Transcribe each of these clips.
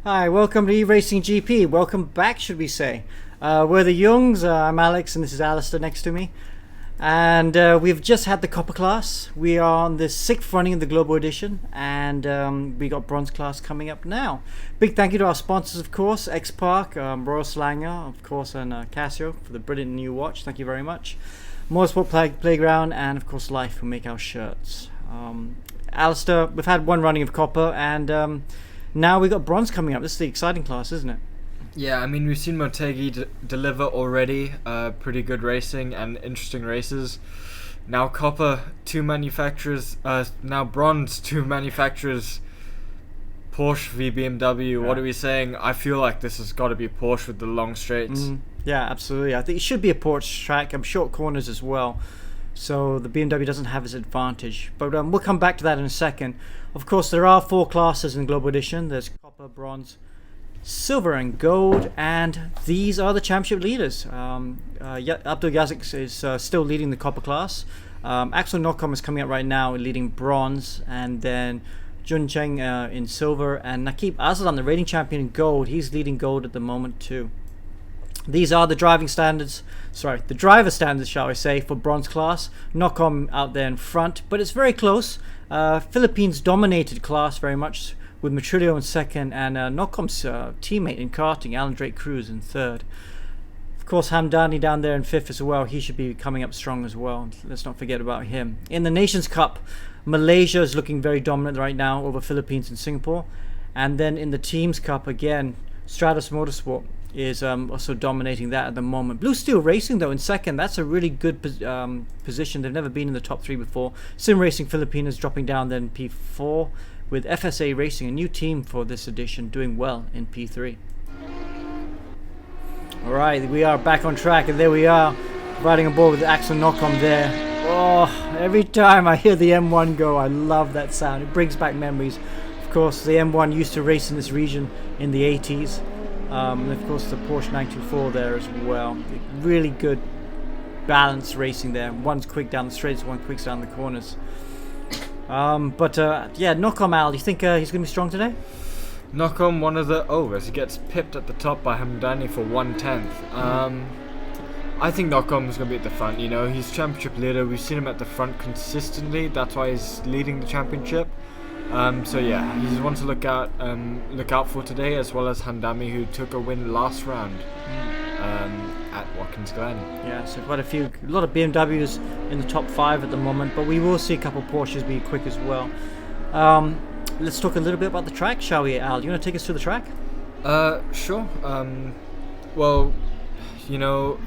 Hi, welcome to eRacing GP. Welcome back, should we say. We're the Youngs. I'm Alex and this is Alistair next to me. And we've just had the Copper class. We are on the 6th running of the Global Edition. And we got Bronze class coming up now. Big thank you to our sponsors, of course. X-Park, Royal Slanger, of course, and Casio for the brilliant new watch. Thank you very much. Motorsport Playground and, of course, Life who make our shirts. Alistair, we've had one running of Copper and... now we got Bronze coming up. This is the exciting class, isn't it? Yeah, I mean, we've seen Motuc deliver already pretty good racing and interesting races. Now Copper, two manufacturers. Now Bronze, two manufacturers. Porsche v BMW. Yeah. What are we saying? I feel like this has got to be Porsche with the long straights. Yeah, absolutely. I think it should be a Porsche track. Short corners as well. So the BMW doesn't have its advantage. But we'll come back to that in a second. Of course, there are 4 classes in the Global Edition. There's Copper, Bronze, Silver and Gold. And these are the championship leaders. Abdul Yazik is still leading the Copper class. Axel Nocom is coming up right now leading Bronze. And then Jun Cheng in Silver. And Nakib Azlan, the rating champion in Gold. He's leading Gold at the moment too. These are the driver standards, shall I say, for Bronze class. Nocom out there in front, but it's very close. Philippines dominated class very much with Matrillo in second and Nocom's teammate in karting, Andreas Cruz in third. Of course, Hamdany down there in fifth as well. He should be coming up strong as well. Let's not forget about him. In the Nations Cup, Malaysia is looking very dominant right now over Philippines and Singapore. And then in the Teams Cup again, Stratos Motorsport is also dominating that at the moment. Blue Steel Racing though in second. That's a really good position. They've never been in the top 3 before. Sim Racing Filipinas dropping down then P4 with FSA Racing, a new team for this edition, doing well in P3. Alright, we are back on track and there we are riding aboard with Axel Nocom there. Oh, every time I hear the M1 go, I love that sound. It brings back memories. Of course, the M1 used to race in this region in the 80s. And of course the Porsche 924 there as well. Really good balanced racing there. One's quick down the straights, one quick down the corners. Yeah, Nocom, Al, do you think he's going to be strong today? Nocom, one of the... as he gets pipped at the top by Hamdany for 1/10. I think Nocom is going to be at the front, you know. He's championship leader. We've seen him at the front consistently. That's why he's leading the championship. So yeah, he's one to look out for today, as well as Hamdany, who took a win last round at Watkins Glen. Yeah, so quite a lot of BMWs in the top 5 at the moment, but we will see a couple of Porsches be quick as well. Let's talk a little bit about the track, shall we, Al? Do you want to take us through the track? Sure. Well, you know,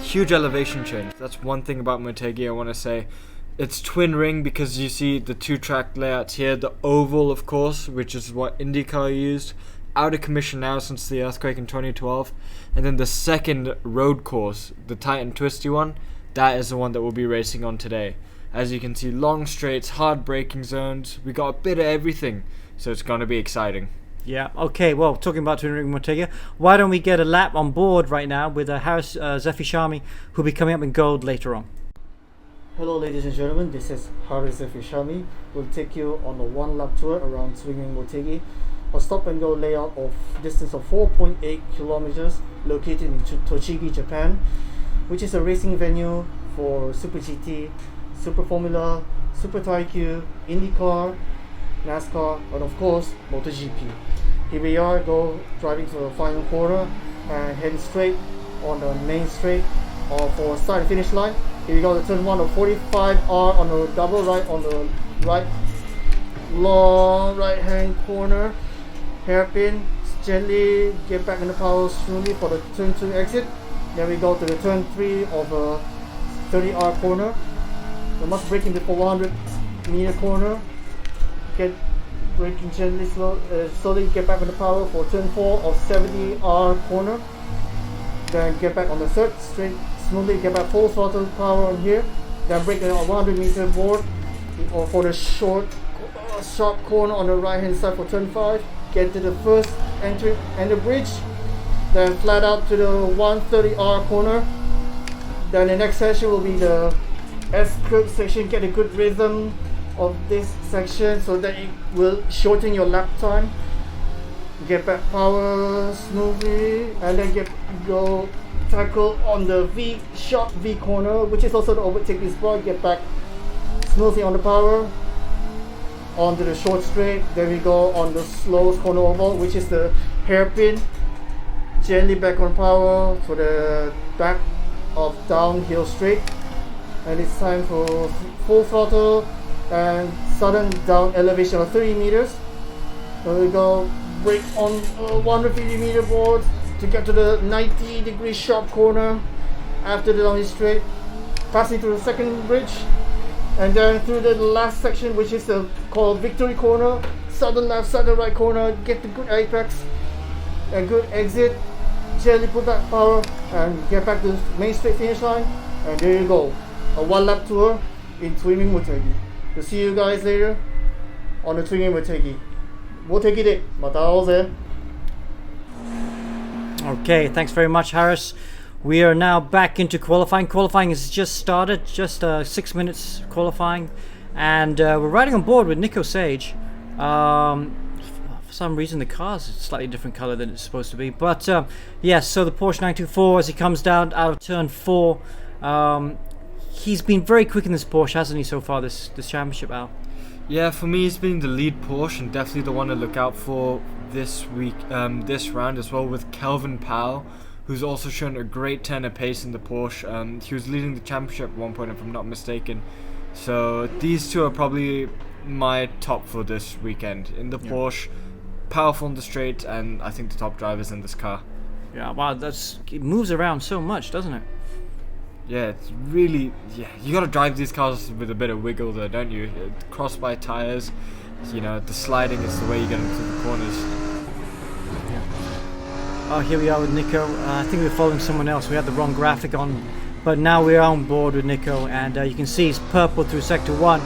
huge elevation change. That's one thing about Motuc I want to say. It's twin ring because you see the 2 track layouts here. The oval, of course, which is what IndyCar used, out of commission now since the earthquake in 2012. And then the second road course, the tight and twisty one, that is the one that we'll be racing on today. As you can see, long straights, hard braking zones. We got a bit of everything, so it's going to be exciting. Yeah, okay, well, talking about twin ring Motuc, why don't we get a lap on board right now with Haris Zefishami, who'll be coming up in Gold later on. Hello ladies and gentlemen, this is Haris Zefishami. We'll take you on a 1-lap tour around Swinging Motuc, a stop and go layout of distance of 4.8 kilometers located in Tochigi, Japan, which is a racing venue for Super GT, Super Formula, Super Taikyu, IndyCar, NASCAR, and of course MotoGP. Here we are, driving to the final corner and heading straight on the main straight for start and finish line. Here we go, the turn 1 of 45R on the double right, on the right, long right hand corner, hairpin, gently get back in the power smoothly for the turn 2 exit. Then we go to the turn 3 of a 30R corner. We must brake in before 100 meter corner. Get braking gently, slowly get back in the power for turn 4 of 70R corner. Then get back on the third straight, smoothly get back full throttle power on here. Then brake on 100 meter board for the sharp corner on the right hand side for turn 5. Get to the first entry and the bridge. Then flat out to the 130R corner. Then the next section will be the S-curve section. Get a good rhythm of this section so that it will shorten your lap time. get back power smoothly, and then go tackle on the short V corner, which is also the overtaking spot. Get back smoothly on the power, onto the short straight. Then we go on the slowest corner oval, which is the hairpin. Gently back on power for the back of downhill straight, and it's time for full throttle and sudden down elevation of 30 meters. So we go brake on 150-meter board to get to the 90-degree sharp corner after the downhill straight, passing through the second bridge, and then through the last section, which is called Victory Corner. Sudden left, sudden right corner, get the good apex, a good exit, gently put back power, and get back to the main straight finish line. And there you go, a one-lap tour in Swimming Motuc. We'll see you guys later on the Swimming Motuc. Motuc de, mataose. Okay, thanks very much, Harris. We are now back into qualifying. Qualifying has just started, just 6 minutes qualifying, and we're riding on board with Nico Sage. For some reason the car's a slightly different color than it's supposed to be, but yes, so the Porsche 924, as he comes down out of turn 4, he's been very quick in this Porsche, hasn't he, so far this championship, Al? Yeah, for me, he's been the lead Porsche and definitely the one to look out for this week, this round as well, with Kelvin Powell, who's also shown a great turn of pace in the Porsche. He was leading the championship at one point, if I'm not mistaken. So these two are probably my top for this weekend in the Porsche. Powerful on the straight, and I think the top drivers in this car. Yeah, wow, it moves around so much, doesn't it? Yeah, it's really, you gotta drive these cars with a bit of wiggle though, don't you? Crossbar tires, you know, the sliding is the way you get into the corners. Oh, here we are with Nico. I think we're following someone else. We had the wrong graphic on, but now we're on board with Nico, and you can see he's purple through sector 1.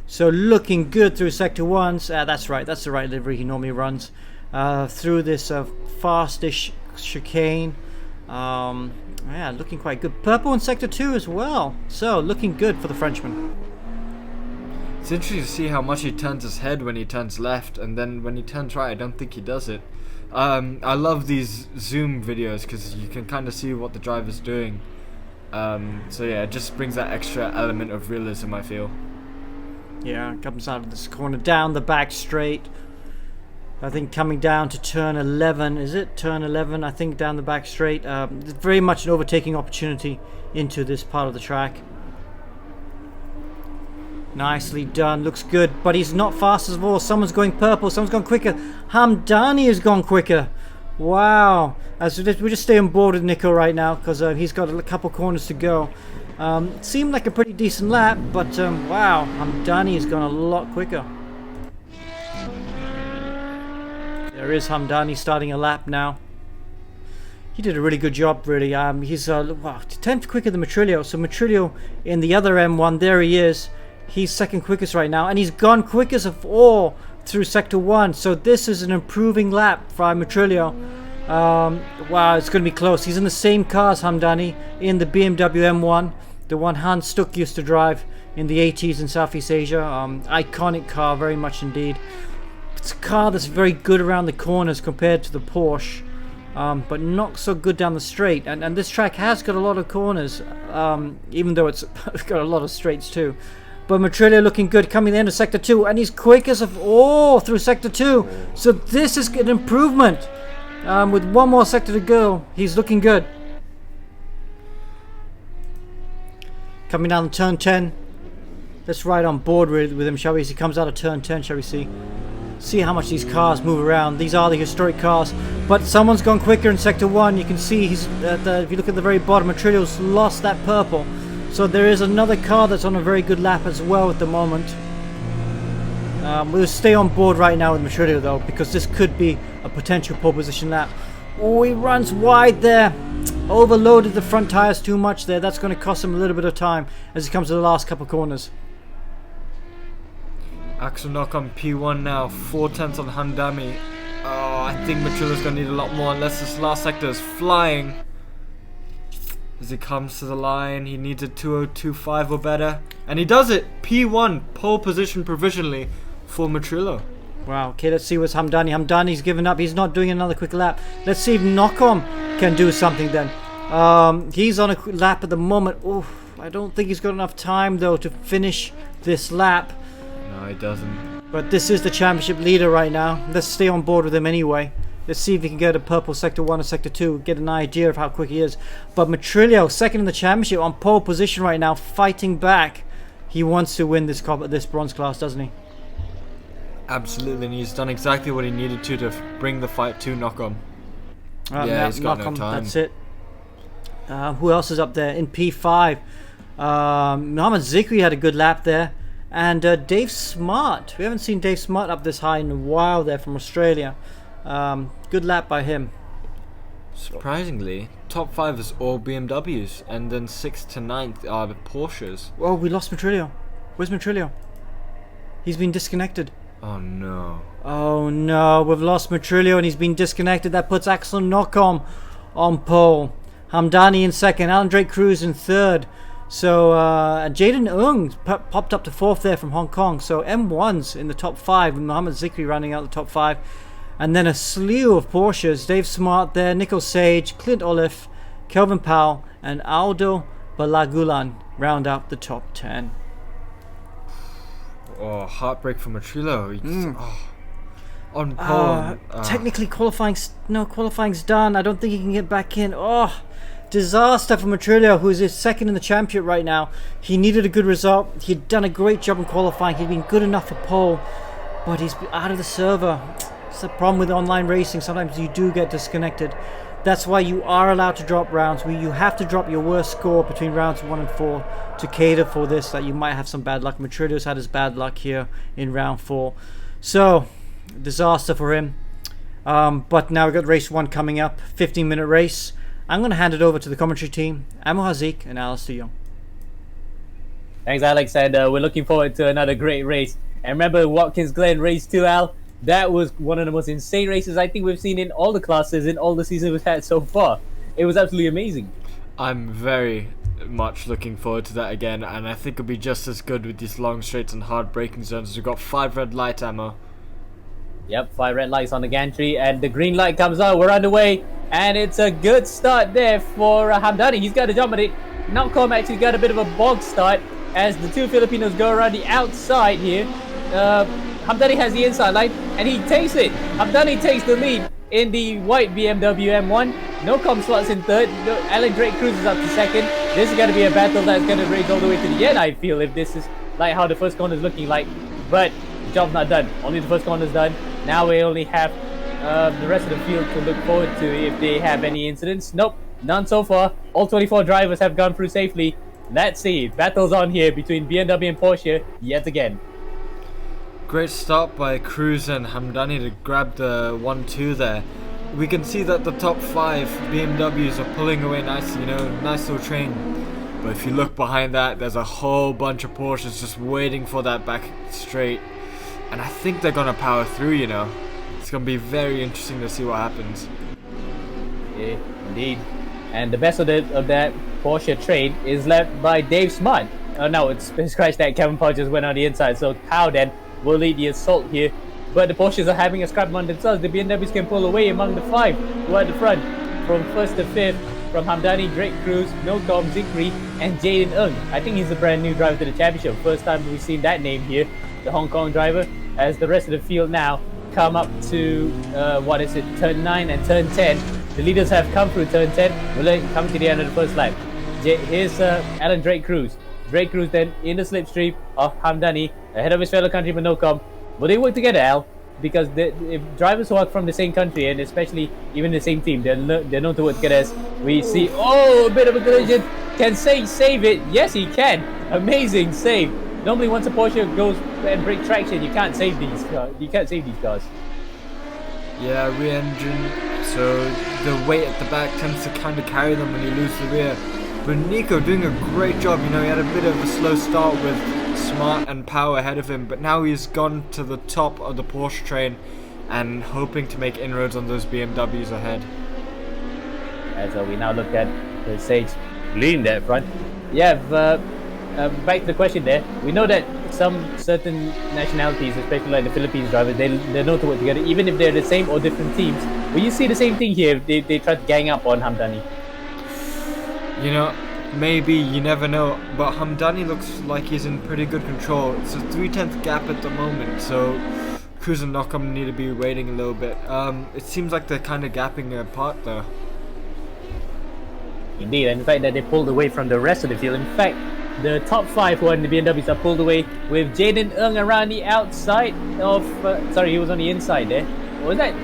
So looking good through sector 1. That's right, that's the right livery he normally runs. Through this fastish chicane. Yeah, looking quite good. Purple in sector 2 as well. So looking good for the Frenchman. It's interesting to see how much he turns his head when he turns left, and then when he turns right, I don't think he does it. I love these zoom videos because you can kind of see what the driver's doing. So yeah, it just brings that extra element of realism, I feel. Yeah, comes out of this corner, down the back straight. I think coming down to turn 11, is it? Turn 11, I think, down the back straight. Very much an overtaking opportunity into this part of the track. Nicely done, looks good, but he's not fast as all. Someone's going purple, someone's gone quicker. Hamdany has gone quicker. Wow. We just stay on board with Nico right now because he's got a couple corners to go. Seemed like a pretty decent lap, but wow, Hamdany has gone a lot quicker. There is Hamdany starting a lap now. He did a really good job, really. He's 10th quicker than Matrillo. So Matrillo in the other M1, there he is. He's second quickest right now, and he's gone quickest of all through sector 1. So this is an improving lap for Matrillo. Wow, it's going to be close. He's in the same car as Hamdany in the BMW M1, the one Hans Stuck used to drive in the 80s in Southeast Asia. Iconic car, very much indeed. It's a car that's very good around the corners compared to the Porsche, but not so good down the straight. And this track has got a lot of corners, even though it's got a lot of straights too. But Matrillo looking good, coming into sector 2, and he's quickest of all through sector 2. So this is an improvement. With one more sector to go, he's looking good. Coming down to turn 10. Let's ride on board with him, shall we? As he comes out of turn 10, shall we see? See how much these cars move around. These are the historic cars, but someone's gone quicker in sector 1. You can see he's if you look at the very bottom, Matrillo's lost that purple. So there is another car that's on a very good lap as well at the moment. We'll stay on board right now with Matrillo though, because this could be a potential pole position lap. Oh, he runs wide there. Overloaded the front tires too much there. That's going to cost him a little bit of time as he comes to the last couple corners. Axel Nocom P1 now, 4/10 on Hamdany. Oh, I think Matrillo's going to need a lot more unless this last sector is flying. As he comes to the line, he needs a 2:02.5 or better. And he does it! P1, pole position provisionally for Matrillo. Wow. Okay, let's see what's Hamdany. Hamdany's given up. He's not doing another quick lap. Let's see if Nocom can do something then. He's on a quick lap at the moment. Oof, I don't think he's got enough time though to finish this lap. No, he doesn't. But this is the championship leader right now. Let's stay on board with him anyway. Let's see if he can get a purple Sector 1 or Sector 2. Get an idea of how quick he is. But Matrillo, second in the championship, on pole position right now, fighting back. He wants to win this bronze class, doesn't he? Absolutely, and he's done exactly what he needed to bring the fight to Nocom. Yeah, he's got no time. That's it. Who else is up there in P5? Mohammed Zikri had a good lap there. And Dave Smart. We haven't seen Dave Smart up this high in a while there from Australia. Good lap by him. Surprisingly, top 5 is all BMWs, and then 6th to 9th are the Porsches. Oh, we lost Matrillo. Where's Matrillo? He's been disconnected. Oh no. Oh no, we've lost Matrillo and he's been disconnected. That puts Axel Nocom on pole. Hamdany in second, Andreas Cruz in third. So Jaden Ung popped up to 4th there from Hong Kong. So M1's in the top 5 with Mohammed Zikri running out the top 5. And then a slew of Porsches. Dave Smart there, Nicol Sage, Clint Olive, Kelvin Powell and Aldo Balagulan round out the top 10. Oh, heartbreak for Matrillo. On pole. Technically qualifying's done. I don't think he can get back in. Oh, disaster for Matrillo, who is second in the championship right now. He needed a good result. He'd done a great job in qualifying. He'd been good enough for pole, but he's out of the server. It's the problem with online racing. Sometimes you do get disconnected. That's why you are allowed to drop rounds. You have to drop your worst score between rounds 1 and 4 to cater for this, that you might have some bad luck. Matrillo's had his bad luck here in round 4. So, disaster for him. But now we've got race 1 coming up. 15-minute race. I'm going to hand it over to the commentary team, Amo Hazik and Alistair Young. Thanks, Alex, and we're looking forward to another great race. And remember Watkins Glen race 2, Al? That was one of the most insane races I think we've seen in all the classes in all the seasons we've had so far. It was absolutely amazing. I'm very much looking forward to that again, and I think it'll be just as good with these long straights and hard braking zones. We've got 5 red light ammo. Yep, 5 red lights on the gantry, and the green light comes on. We're underway, and it's a good start there for Hamdany. He's got to jump at it. Nocom actually got a bit of a bog start as the 2 Filipinos go around the outside here. Hamdany has the inside line, and he takes it. Hamdany takes the lead in the white BMW M1. Nocom slots in third. Andreas Cruz is up to second. This is going to be a battle that's going to rage all the way to the end, I feel, if this is like how the first corner is looking like. But the job's not done. Only the first corner is done. Now we only have the rest of the field to look forward to if they have any incidents. Nope, none so far. All 24 drivers have gone through safely. Let's see. Battles on here between BMW and Porsche yet again. Great start by Cruz and Hamdany to grab the 1-2 there. We can see that the top 5 BMWs are pulling away nicely, nice little train. But if you look behind that, there's a whole bunch of Porsches just waiting for that back straight. And I think they're going to power through, It's going to be very interesting to see what happens. Yeah, indeed. And the best of that Porsche train is led by Dave Smart. Oh no, it's scratched that. Kevin Paul just went on the inside. So Powell then will lead the assault here. But the Porsches are having a scrap among themselves. The BMWs can pull away among the 5 who are at the front. From 1st to 5th, from Hamdany, Drake Cruz, Nocom, Zikri, and Jaden Ung. I think he's a brand new driver to the championship. First time we've seen that name here, the Hong Kong driver. As the rest of the field now come up to, turn 9 and turn 10. The leaders have come through turn 10. We'll come to the end of the first lap. Here's Alan Drake Cruz. Drake Cruz then in the slipstream of Hamdany, ahead of his fellow countryman Nocom. But they work together, Al, because if drivers who are from the same country and especially even the same team, they're known to work together. As we see, a bit of a collision. Can save it? Yes, he can. Amazing save. Normally, once a Porsche goes and breaks traction, you can't save these. You can't save these cars. Yeah, rear engine. So the weight at the back tends to kind of carry them when you lose the rear. But Nico doing a great job. He had a bit of a slow start with Smart and Power ahead of him, but now he's gone to the top of the Porsche train and hoping to make inroads on those BMWs ahead. As we now look at the Sage leading there front. Yeah, back to the question there. We know that some certain nationalities, especially like the Philippines drivers, they know to work together, even if they're the same or different teams. But you see the same thing here. They try to gang up on Hamdany. You know, maybe, you never know, but Hamdany looks like he's in pretty good control. It's a 3/10 gap at the moment, so Cruz and Nocom need to be waiting a little bit. It seems like they're kind of gapping apart though. Indeed, and the fact that they pulled away from the rest of the field. In fact, the top 5 who are in the BMWs are pulled away with Jaden Ng around the outside of... sorry, he was on the inside there. What was that?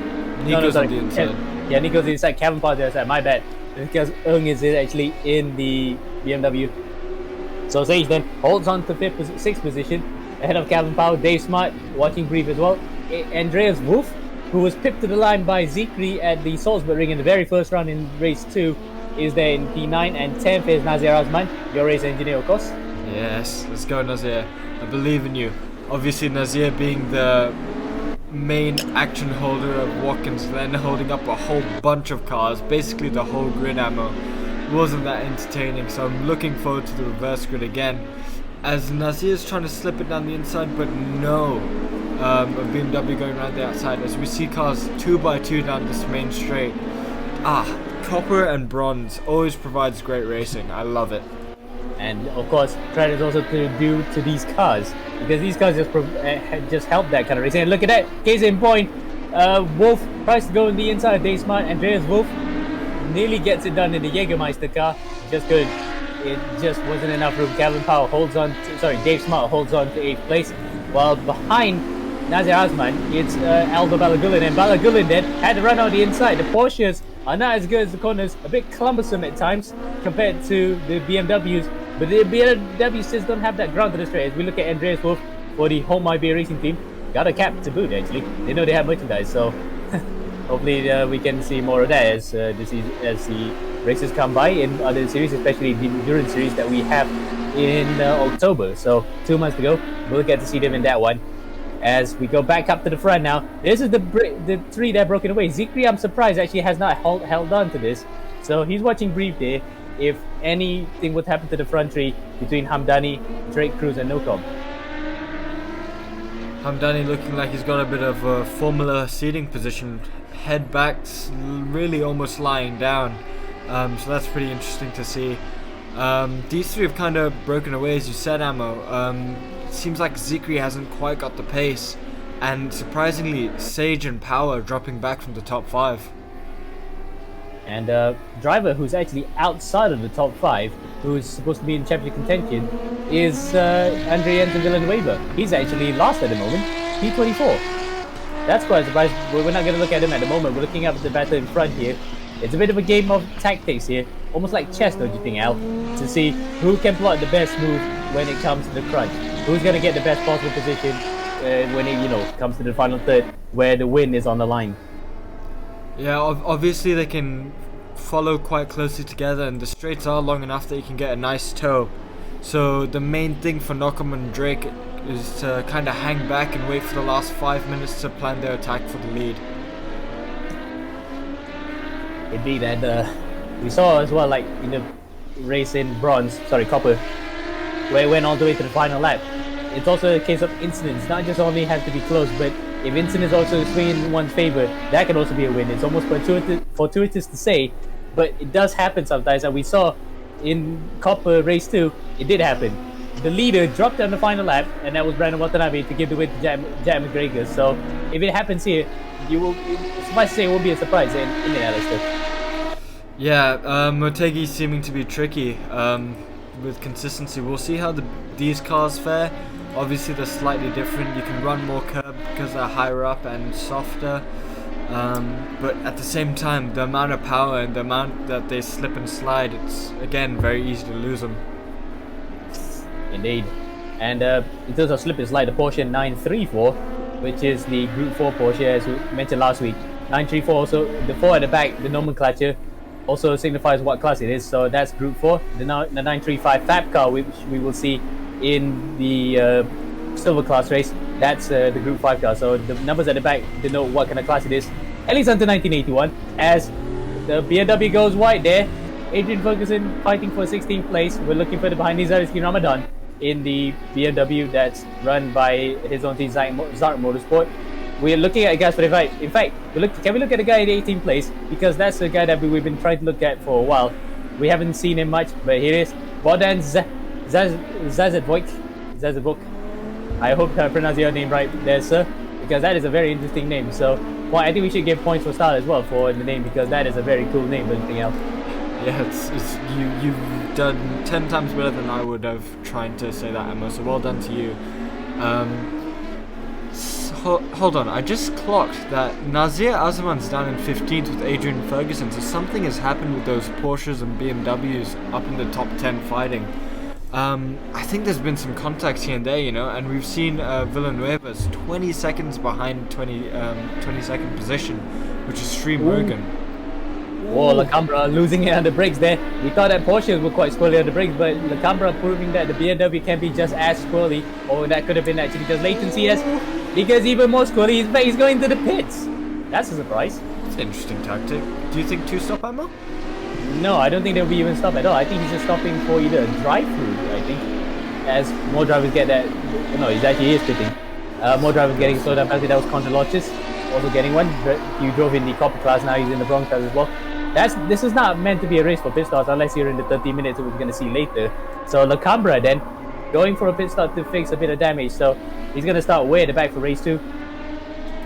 Nico's on the inside. Yeah, Nico's on the inside. Kevin Parr on the outside. My bad. Because Ng is actually in the BMW. So Sage then holds on to 6th position ahead of Kevin Powell. Dave Smart watching brief as well. Andreas Wolf, who was pipped to the line by Zikri at the Salzburg Ring in the very first round in race 2, is there in P9, and 10th is Nazir Azman, your race engineer, of course. Yes, let's go Nazir. I believe in you. Obviously Nazir being the main action holder of Watkins Glen, holding up a whole bunch of cars, basically the whole grid ammo. Wasn't that entertaining, so I'm looking forward to the reverse grid again. As Nazir's trying to slip it down the inside, but no. A BMW going around the outside as we see cars 2x2 down this main straight. Copper and bronze always provides great racing. I love it. And of course, credit is also due to these cars, because these cars just help that kind of racing. And look at that, case in point, Wolf tries to go in the inside of Dave Smart. Andreas Wolf nearly gets it done in the Jägermeister car, just good. It just wasn't enough room. Dave Smart holds on to 8th place, while behind Nazir Azman, it's Aldo Balagullin, and Balagullin then had to run out the inside. The Porsches are not as good as the corners, a bit cumbersome at times compared to the BMWs, but the BMWs just don't have that ground to the straight. As we look at Andreas Wolf for the home eRacing team, got a cap to boot actually. They know they have merchandise, so hopefully we can see more of that as the races come by in other series, especially the endurance series that we have in October. So 2 months to go, we'll get to see them in that one. As we go back up to the front now, this is the 3 that are broken away. Zikri, I'm surprised, actually has not held on to this. So he's watching brief there if anything would happen to the front 3 between Hamdany, Drake, Cruz and Nocom. Hamdany looking like he's got a bit of a Formula seating position. Head backs, really almost lying down. So that's pretty interesting to see. These 3 have kind of broken away, as you said, Ammo. Seems like Zikri hasn't quite got the pace, and surprisingly Sage and Power dropping back from the top 5. And driver who's actually outside of the top 5, who's supposed to be in championship contention, is Andreas Villanueva. He's actually last at the moment, P24. That's quite a surprise, but we're not going to look at him at the moment. We're looking up at the battle in front here. It's a bit of a game of tactics here, almost like chess, don't you think, Al? To see who can plot the best move when it comes to the crunch. Who's going to get the best possible position when it comes to the final third, where the win is on the line. Yeah, obviously they can follow quite closely together, and the straights are long enough that you can get a nice toe. So the main thing for Nocom and Drake is to kind of hang back and wait for the last 5 minutes to plan their attack for the lead. Indeed, and we saw as well, like in the race in copper, where it went all the way to the final lap. It's also a case of incidents, not just only has to be close, but if incidents also swing in one's favor, that can also be a win. It's almost fortuitous to say, but it does happen sometimes, and we saw in Copper Race 2, it did happen. The leader dropped on the final lap, and that was Brandon Watanabe to give the win to Jack McGregor. So if it happens here, suffice to say, it won't be a surprise in Alistair. Yeah, Motegi seeming to be tricky with consistency. We'll see how these cars fare. Obviously they're slightly different. You can run more curb because they're higher up and softer, but at the same time, the amount of power and the amount that they slip and slide, it's again very easy to lose them. Indeed. And in terms of slip and slide, the Porsche 934, which is the Group 4 Porsche, as we mentioned last week, 934 also, the 4 at the back, the nomenclature also signifies what class it is. So that's Group 4. The 935 Fab car, which we will see in the silver class race, that's the Group 5 car. So the numbers at the back denote what kind of class it is. At least until 1981, as the BMW goes white there. Adrian Ferguson fighting for 16th place. We're looking further behind Nizar Ramadan. in the BMW that's run by his own team, Zark Motorsport. We're looking at guys for the fight. In fact, can we look at the guy in 18th place? Because that's the guy that we've been trying to look at for a while. We haven't seen him much, but here it is. Bodan Zazevok. I hope I pronounced your name right there, sir, because that is a very interesting name. So, well, I think we should give points for style as well for the name, because that is a very cool name, but anything else. Yeah, you've done 10 times better than I would have trying to say that, Emma, so well done to you. Hold on, I just clocked that Nazir Azman's down in 15th with Adrian Ferguson, so something has happened with those Porsches and BMWs up in the top 10 fighting. I think there's been some contacts here and there, you know, and we've seen Villanueva's 20 seconds behind 22nd position, which is Stream Morgan. Oh, Lacambra losing it on the brakes there. We thought that Porsche were quite squirrely on the brakes, but Lacambra proving that the BMW can be just as squirrely. Oh, that could have been actually just latency as he gets even more squirrely. He's going to the pits. That's a surprise. It's an interesting tactic. Do you think two-stop ammo? No, I don't think there'll be even stop at all. I think he's just stopping for either a drive-through, I think. As more drivers get that... No, he actually is pitting. More drivers getting slowed down. I think that was Contra Lodges also getting one. He drove in the copper class, now he's in the bronze class as well. This is not meant to be a race for pit stops unless you're in the 30 minutes, which we're going to see later. So Lacambra then going for a pit stop to fix a bit of damage. So he's going to start way at the back for race 2.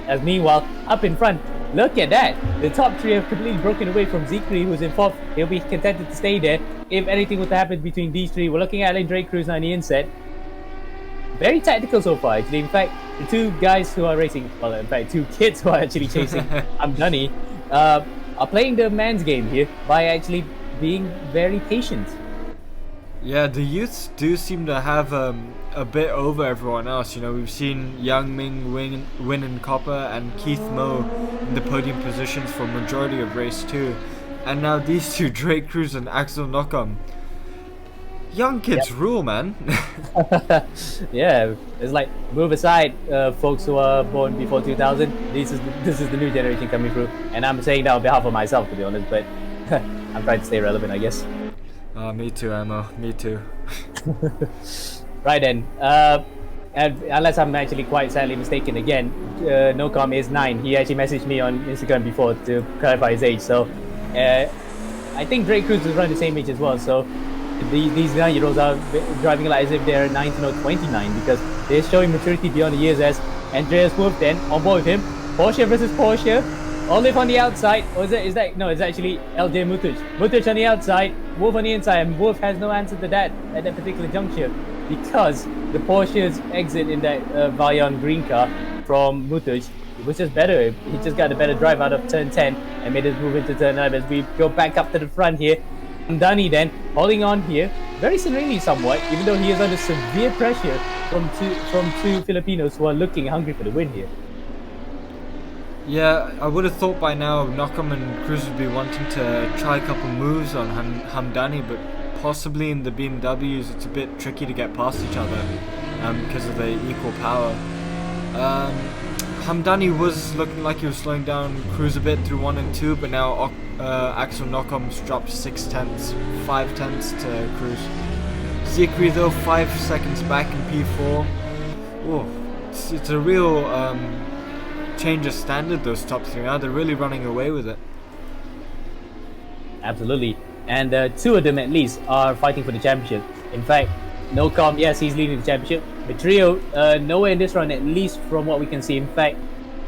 As meanwhile, up in front, look at that. The top 3 have completely broken away from Zikri, who's in 4th. He'll be contented to stay there. If anything was to happen between these 3, we're looking at Elljay, Cruz now in the inset. Very tactical so far, actually. In fact, the 2 guys who are racing, well, in fact, 2 kids who are actually chasing Hamdany, are playing the man's game here by actually being very patient. Yeah, the youths do seem to have a bit over everyone else. You know, we've seen Yang Ming win in copper and Keith Moe in the podium positions for majority of race 2. And now these 2, Drake Cruz and Axel Nocom. Young kids rule, man. Yeah, it's like, move aside, folks who are born before 2000. This is the new generation coming through, and I'm saying that on behalf of myself, to be honest. But I'm trying to stay relevant, I guess. Me too, Emma. Me too. Right then, and unless I'm actually quite sadly mistaken again, Nocom is 9. He actually messaged me on Instagram before to clarify his age. So I think Drake Cruz is around the same age as well. So these 9-year-olds are driving like as if they're 19 or 29, because they're showing maturity beyond the years. As Andreas Wolf then on board with him. Porsche versus Porsche. Olive on the outside, or is that no, it's actually Elljay Motuc. Motuc on the outside, Wolf on the inside, and Wolf has no answer to that at that particular juncture, because the Porsche's exit in that Vaillant green car from Motuc, it was just better. He just got a better drive out of turn 10 and made us move into turn 11 as we go back up to the front here. Hamdany then holding on here, very serenely somewhat, even though he is under severe pressure from two Filipinos who are looking hungry for the win here. Yeah, I would have thought by now Nocom and Cruz would be wanting to try a couple moves on Hamdany, but possibly in the BMWs it's a bit tricky to get past each other because of the equal power. Hamdany was looking like he was slowing down Cruz a bit through 1 and 2, but now Axel Nocom's dropped 5 tenths to Cruz. Zikri though 5 seconds back in P4. Oh, it's a real change of standard, those top 3 now. They're really running away with it. Absolutely, and 2 of them at least are fighting for the championship. In fact, Nocom, yes, he's leading the championship, but Trio nowhere in this run, at least from what we can see. In fact,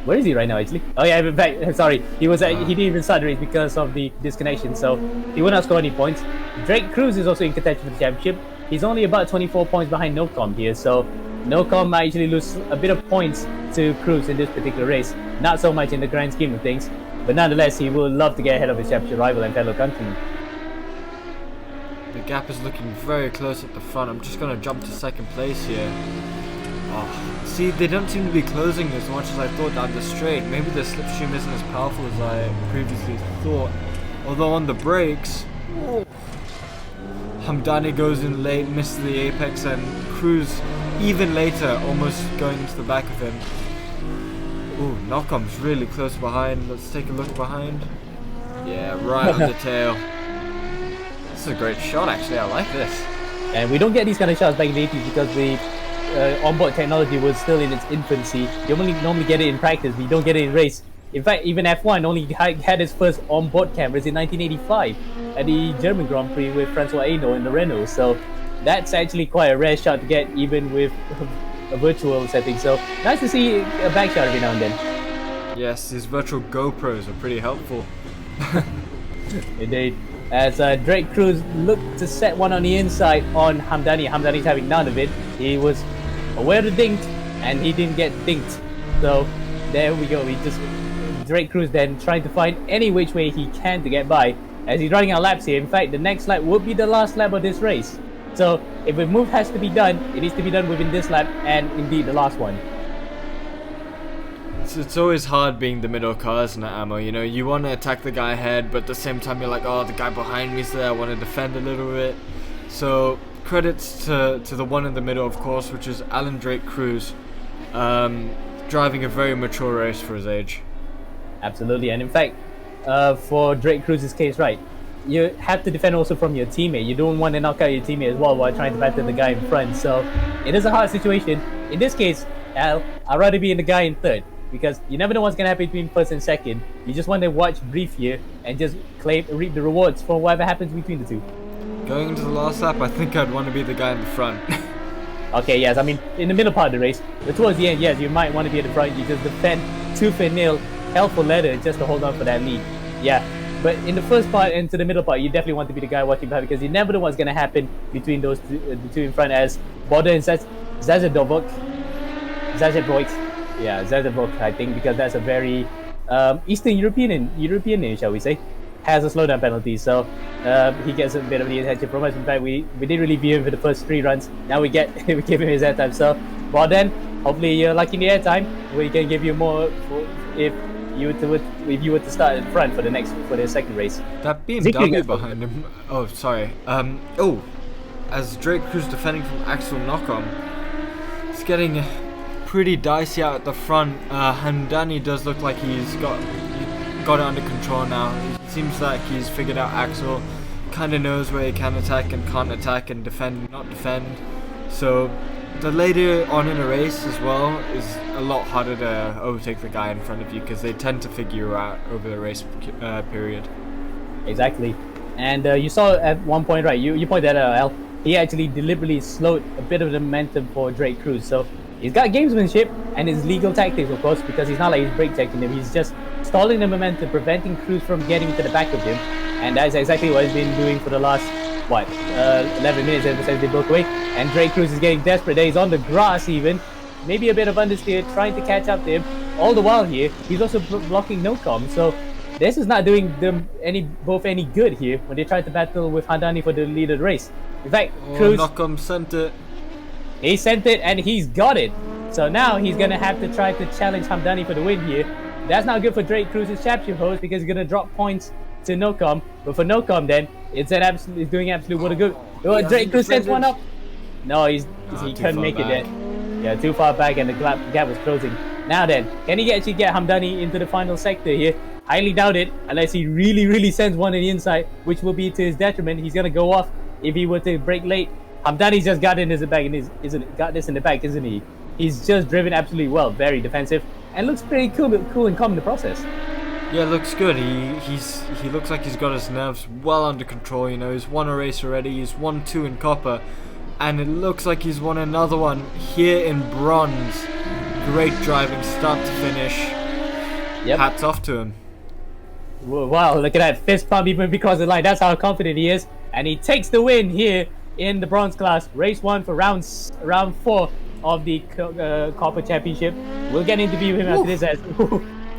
where is he right now actually? Oh yeah, in fact, sorry, he didn't even start the race because of the disconnection, so he will not score any points. Drake Cruz is also in contention for the championship. He's only about 24 points behind Nocom here, so Nocom might actually lose a bit of points to Cruz in this particular race. Not so much in the grand scheme of things, but nonetheless, he will love to get ahead of his championship rival and fellow countryman. The gap is looking very close at the front. I'm just going to jump to 2nd place here. Oh, see, they don't seem to be closing as much as I thought down the straight. Maybe the slipstream isn't as powerful as I previously thought. Although on the brakes, Hamdany goes in late, misses the apex, and Cruz even later almost going into the back of him. Ooh, Nocom's really close behind. Let's take a look behind. Yeah, right on the tail. This is a great shot actually, I like this. And we don't get these kind of shots back in the 80s because the onboard technology was still in its infancy. You only normally get it in practice, but you don't get it in race. In fact, even F1 only had its first onboard cameras in 1985 at the German Grand Prix with Francois Hainaut in the Renault. So that's actually quite a rare shot to get, even with a virtual setting. So nice to see a back shot every now and then. Yes, these virtual GoPros are pretty helpful. Indeed. As Drake Cruz looked to set one on the inside on Hamdany. Hamdany's having none of it. He was aware to dink, and he didn't get dinked. So there we go. Drake Cruz then trying to find any which way he can to get by as he's running out laps here. In fact, the next lap would be the last lap of this race. So if a move has to be done, it needs to be done within this lap and indeed the last one. It's always hard being the middle car, isn't it, Ammo? You know, you want to attack the guy ahead, but at the same time you're like, oh, the guy behind me's there, I want to defend a little bit. So credits to the one in the middle, of course, which is Alan Drake Cruz, driving a very mature race for his age. Absolutely, and in fact, for Drake Cruz's case, right, you have to defend also from your teammate. You don't want to knock out your teammate as well while trying to battle the guy in front. So it is a hard situation. In this case, I'd rather be in the guy in third, because you never know what's going to happen between first and second. You just want to watch brief here and just reap the rewards for whatever happens between the two. Going into the last lap, I think I'd want to be the guy in the front. Okay, yes, I mean, in the middle part of the race, but towards the end, yes, you might want to be at the front. You just defend tooth and nail, hell for leather, just to hold on for that lead. Yeah, but in the first part and to the middle part, you definitely want to be the guy watching behind, because you never know what's going to happen between those two, the two in front, as Border and Zazadovok, I think, because that's a very Eastern European name, shall we say, has a slowdown penalty, so he gets a bit of the attention from us. In fact, we didn't really view him for the first 3 runs. Now we give him his airtime. So, well then, hopefully you're lucky in the airtime, we can give you more if you were to start in front for the second race. That BMW behind him. Oh, sorry. As Drake Cruz defending from Axel Nocom, it's getting pretty dicey out at the front. Hamdany does look like he's got it under control now. It seems like he's figured out Axel, kind of knows where he can attack and can't attack, and defend, not defend. So the later on in a race as well is a lot harder to overtake the guy in front of you, because they tend to figure you out over the race period. Exactly. And you saw at one point, right, you pointed out, Al, he actually deliberately slowed a bit of the momentum for Drake Cruz. So he's got gamesmanship and his legal tactics, of course, because he's not like he's brake checking him. He's just stalling the momentum, preventing Cruz from getting to the back of him. And that's exactly what he's been doing for the last, 11 minutes ever since they broke away. And Drake Cruz is getting desperate there. He's on the grass even. Maybe a bit of understeer, trying to catch up to him. All the while here, he's also blocking Nocom. So this is not doing them both any good here when they try to battle with Hamdany for the lead of the race. In fact, Cruz... Nocom sent it. He sent it and he's got it. So now he's going to have to try to challenge Hamdany for the win here. That's not good for Drake Cruz's championship hopes, because he's going to drop points to Nocom. But for Nocom then, it's doing absolute what a good... Drake Cruz sends one up. No, he couldn't make it yet. Yeah, too far back and the gap was closing. Now then, can he actually get Hamdany into the final sector here? Highly doubt it, unless he really sends one on the inside, which will be to his detriment. He's going to go off if he were to break late. Hamdany's just got this in the back, isn't he? He's just driven absolutely well, very defensive, and looks pretty cool and calm in the process. Yeah, looks good. He looks like he's got his nerves well under control. You know, he's won a race already. He's won 2 in copper, and it looks like he's won another one here in bronze. Great driving, start to finish. Yep. Hats off to him. Wow, look at that fist pump even because of the line. That's how confident he is, and he takes the win here in the bronze class. Race 1 for round 4 of the Copper Championship. We'll get an interview with him after this as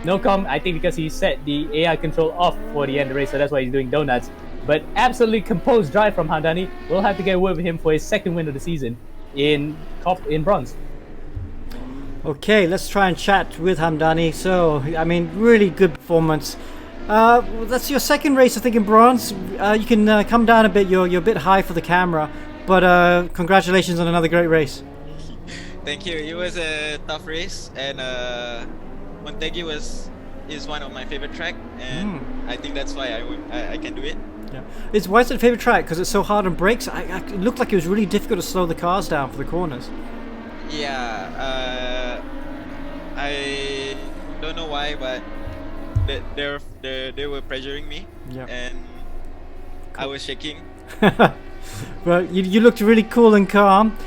Nocom, I think because he set the AI control off for the end of the race, so that's why he's doing donuts. But absolutely composed drive from Hamdany. We'll have to get a word with him for his second win of the season in bronze. Okay, let's try and chat with Hamdany. So, I mean, really good performance. That's your second race, I think, in bronze. You can come down a bit. You're a bit high for the camera, but congratulations on another great race. Thank you. It was a tough race, and Montegi is one of my favorite track, and I think that's why I can do it. Yeah. Why is it a favourite track? Because it's so hard on brakes? It looked like it was really difficult to slow the cars down for the corners. Yeah, I don't know why, but they were pressuring me, Yeah. and I was shaking. Well, you looked really cool and calm.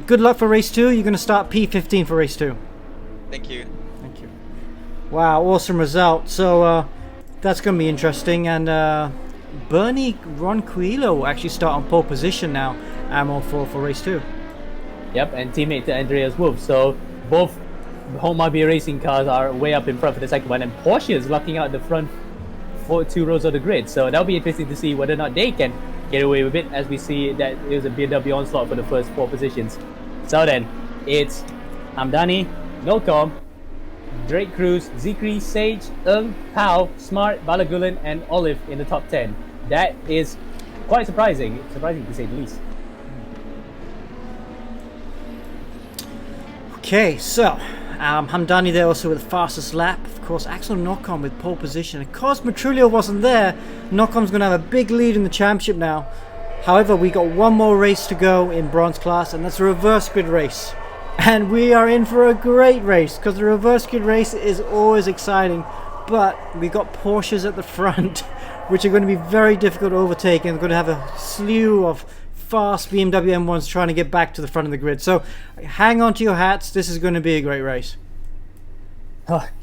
Good luck for race 2. You're going to start P15 for race 2. Thank you. Thank you. Wow, awesome result. So that's going to be interesting. And Bernie Ronquillo will actually start on pole position now, Ammo, for race 2. Yep, and teammate to Andreas Wolf. So both home RB racing cars are way up in front for the second one, and Porsche is locking out the front 2 rows of the grid. So that'll be interesting to see whether or not they can get away with it, as we see that it was a BMW onslaught for the first 4 positions. So then, it's Hamdany, Nocom, Drake Cruz, Zikri, Sage, Pao, Smart, Balagulan, and Olive in the top 10. That is quite surprising to say the least. Okay, so Hamdany there also with the fastest lap. Of course, Axel Nocom with pole position. Of course, Matrulio wasn't there. Nocom's going to have a big lead in the championship now. However, we got one more race to go in bronze class, and that's a reverse grid race. And we are in for a great race, because the reverse grid race is always exciting. But we got Porsches at the front, which are going to be very difficult to overtake, and we're going to have a slew of fast BMW M1s trying to get back to the front of the grid. So hang on to your hats. This is going to be a great race.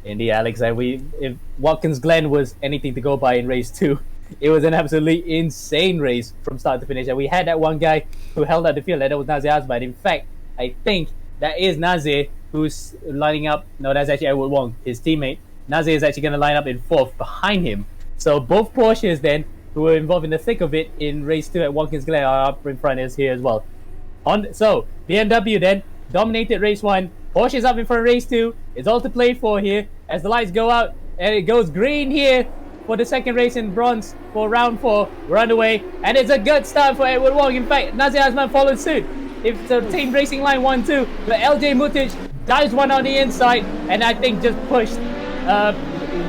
Indeed, Alex. If Watkins Glen was anything to go by in race 2, it was an absolutely insane race from start to finish. And we had that one guy who held out the field, that was Nazir Asbad. In fact, I think that is Nazir who's lining up. No, that's actually Edward Wong, his teammate. Nazir is actually going to line up in 4th behind him. So both Porsches then, who were involved in the thick of it in race 2 at Watkins Glen, are up in front of us here as well. So BMW then dominated race 1. Porsche is up in front of race 2. It's all to play for here as the lights go out, and it goes green here for the second race in bronze for round 4. We're underway, and it's a good start for Edward Wong. In fact, Nazir Asman followed suit. If the team racing line 1-2, but Elljay Motuc dives one on the inside, and I think just pushed.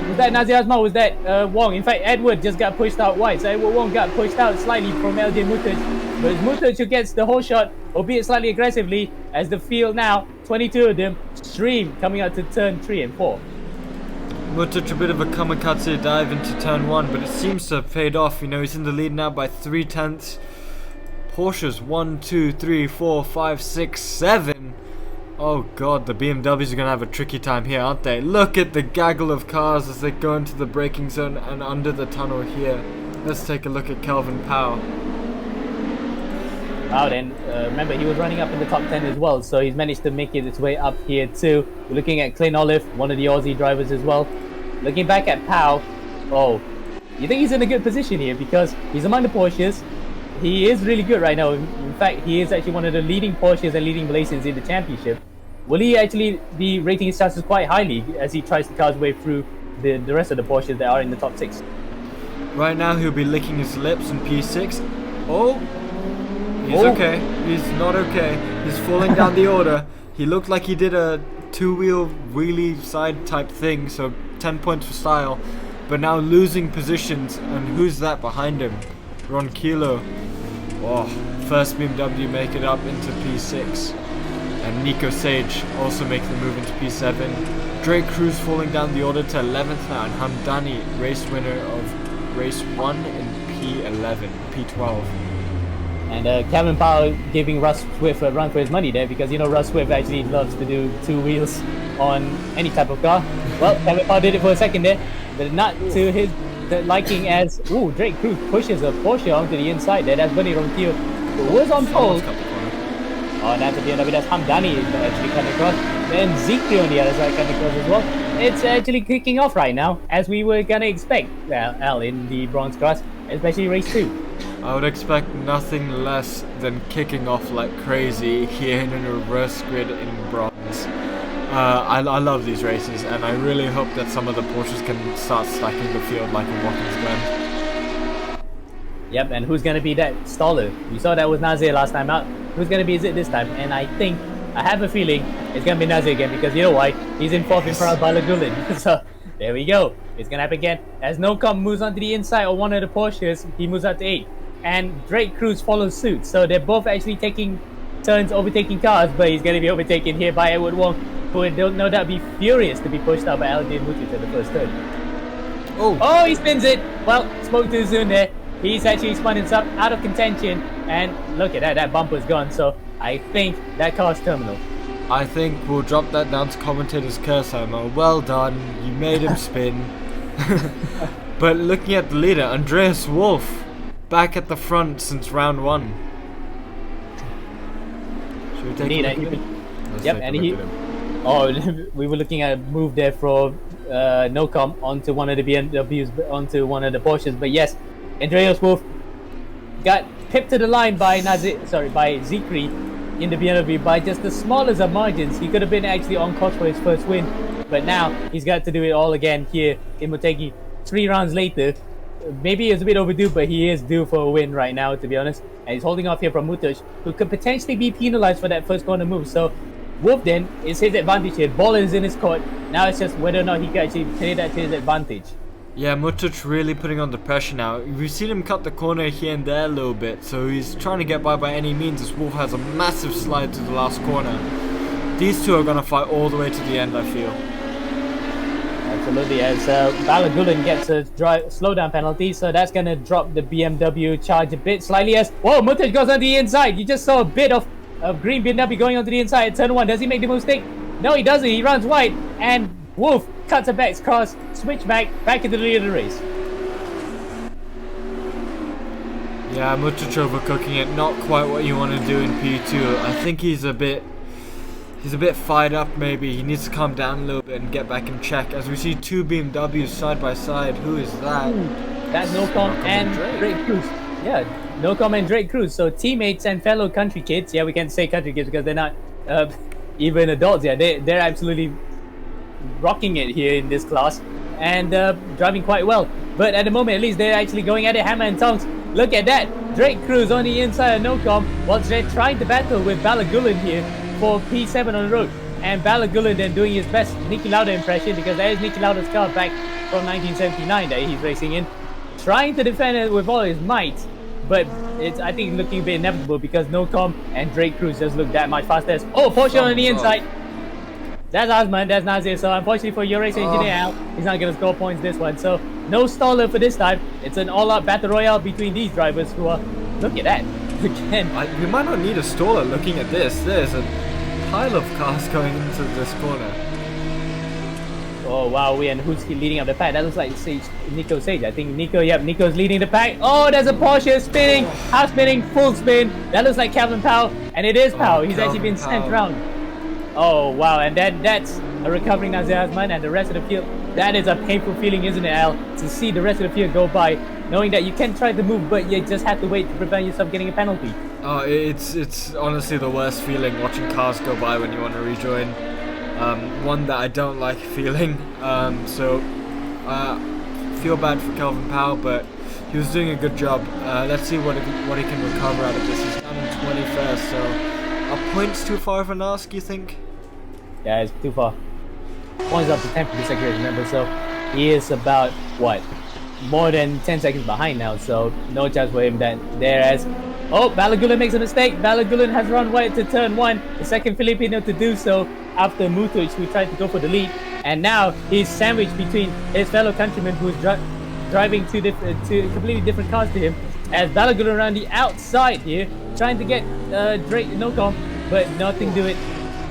Was that Nazir Asman? Was that Wong? In fact, Edward just got pushed out wide. So Edward Wong got pushed out slightly from Elljay Motuc. But it's Motuc who gets the whole shot, albeit slightly aggressively, as the field now, 22 of them, stream coming out to turn 3 and 4. Motuc a bit of a kamikaze dive into turn 1, but it seems to have paid off. You know, he's in the lead now by 3/10. Porsches 1, 2, 3, 4, 5, 6, 7. Oh god, the BMWs are going to have a tricky time here, aren't they? Look at the gaggle of cars as they go into the braking zone and under the tunnel here. Let's take a look at Kelvin Powell. Wow, then remember he was running up in the top 10 as well, so he's managed to make it its way up here too. We're looking at Clint Olive, one of the Aussie drivers as well. Looking back at Powell, oh, you think he's in a good position here because he's among the Porsches. He is really good right now. In fact, he is actually one of the leading Porsches and leading Malaysians in the championship. Will he actually be rating his chances quite highly as he tries to car his way through the rest of the Porsches that are in the top 6? Right now he'll be licking his lips in P6. Oh, he's okay. He's not okay. He's falling down the order. He looked like he did a 2-wheel wheelie side type thing, so 10 points for style. But now losing positions, and who's that behind him? Ron Kilo. Oh, first BMW make it up into P6. And Nico Sage also make the move into P7. Drake Cruz falling down the order to 11th now, and Hamdany, race winner of race 1 in P11, P12. And Kevin Powell giving Russ Swift a run for his money there, because you know Russ Swift actually loves to do 2 wheels on any type of car. Well, Kevin Powell did it for a second there, but not to his liking as Drake Cruz pushes a Porsche onto the inside there. That's Bernie Ronquillo, who was on pole. Oh, that's a BMW. That's Hamdany actually coming across. Then Zikri on the other side coming across as well. It's actually kicking off right now, as we were gonna expect. Al in the bronze class, especially race 2. I would expect nothing less than kicking off like crazy here in a reverse grid in bronze. I love these races, and I really hope that some of the Porsches can start stacking the field like in Watkins Glen. Yep, and who's going to be that staller? We saw that was Nazir last time out. Who's going to be it this time? And I have a feeling it's going to be Nazir again, because you know why? He's in 4th in front of Balagulan. So There we go. It's gonna happen again. As Nocom moves onto the inside of one of the Porsches, he moves out to 8. And Drake Cruz follows suit. So they're both actually taking turns overtaking cars, but he's gonna be overtaken here by Edward Wong, who would no doubt be furious to be pushed out by Elljay and Motuc at the first turn. Oh, he spins it. Well, spoke too soon there. He's actually spun himself out of contention, and look at that bumper's gone. So I think that car's terminal. I think we'll drop that down to commentator's curse hammer. Well done, you made him spin. But looking at the leader, Andreas Wolf, back at the front since round 1. Should we take a look at him? Yep, and he... Oh, we were looking at a move there for Nocom onto one of the BMWs, onto one of the Porsches. But yes, Andreas Wolf got pipped to the line by by Zikri in the BMW by just the smallest of margins. He could have been actually on course for his first win, but now he's got to do it all again here in Motegi 3 rounds later. Maybe it's a bit overdue, but he is due for a win right now, to be honest. And he's holding off here from Motuc, who could potentially be penalized for that first corner move. So Wolf then is his advantage here. Ball is in his court. Now it's just whether or not he can actually play that to his advantage. Yeah, Motuc really putting on the pressure now. We've seen him cut the corner here and there a little bit, so he's trying to get by any means as Wolf has a massive slide to the last corner. These two are going to fight all the way to the end, I feel. Absolutely, as Balagulan gets a slowdown penalty, so that's going to drop the BMW charge a bit slightly as... Whoa, Motuc goes on the inside. You just saw a bit of green BMW going onto the inside at turn 1. Does he make the mistake? No, he doesn't. He runs wide, and Wolf cuts a back cross, switch back into the lead of the race. Yeah, Motuc overcooking it. Not quite what you want to do in P2. I think he's a bit fired up maybe. He needs to calm down a little bit and get back in check. As we see 2 BMWs side by side. Who is that? Ooh, that's Nocom and Drake Cruz. Yeah, Nocom and Drake Cruz. So teammates and fellow country kids. Yeah, we can't say country kids because they're not even adults. Yeah, they're absolutely rocking it here in this class and driving quite well. But at the moment, at least, they're actually going at it hammer and tongs. Look at that. Drake Cruz on the inside of Nocom whilst they're trying to battle with Balagulan here for P7 on the road. And Balagulan then doing his best Niki Lauda impression, because that is Niki Lauda's car back from 1979 that he's racing in. Trying to defend it with all his might, but it's, I think, looking a bit inevitable because Nocom and Drake Cruz just look that much faster. Oh, Porsche on the inside. That's Osman, that's Nazir. So unfortunately for eRacing engineer Al, he's not going to score points this one. So no staller for this time. It's an all-out battle royale between these drivers who are... Look at that. Again. We might not need a staller looking at this. There's a pile of cars going into this corner. Oh wow, and who's leading up the pack? That looks like Nico Sage. I think Nico's leading the pack. Oh, there's a Porsche spinning, half spinning, full spin. That looks like Calvin Powell, and it is Powell. He's actually been sent round. Oh wow, and that's a recovering Nazir Asman and the rest of the field. That is a painful feeling, isn't it, Al? To see the rest of the field go by, knowing that you can try to move, but you just have to wait to prevent yourself getting a penalty. Oh, it's honestly the worst feeling watching cars go by when you want to rejoin. One that I don't like feeling. So feel bad for Calvin Powell, but he was doing a good job. Let's see what he can recover out of this. He's down in 21st, so are points too far of an ask, you think? Yeah, it's too far. Points up to 10 for the second race, remember, so he is about, what, more than 10 seconds behind now, so no chance for him there as... Oh, Balagulan makes a mistake. Balagulan has run wide to turn 1, the second Filipino to do so after Motuc, who tried to go for the lead. And now he's sandwiched between his fellow countrymen who's driving two completely different cars to him, as Balagulan around the outside here, trying to get Drake Nocom, but nothing to it.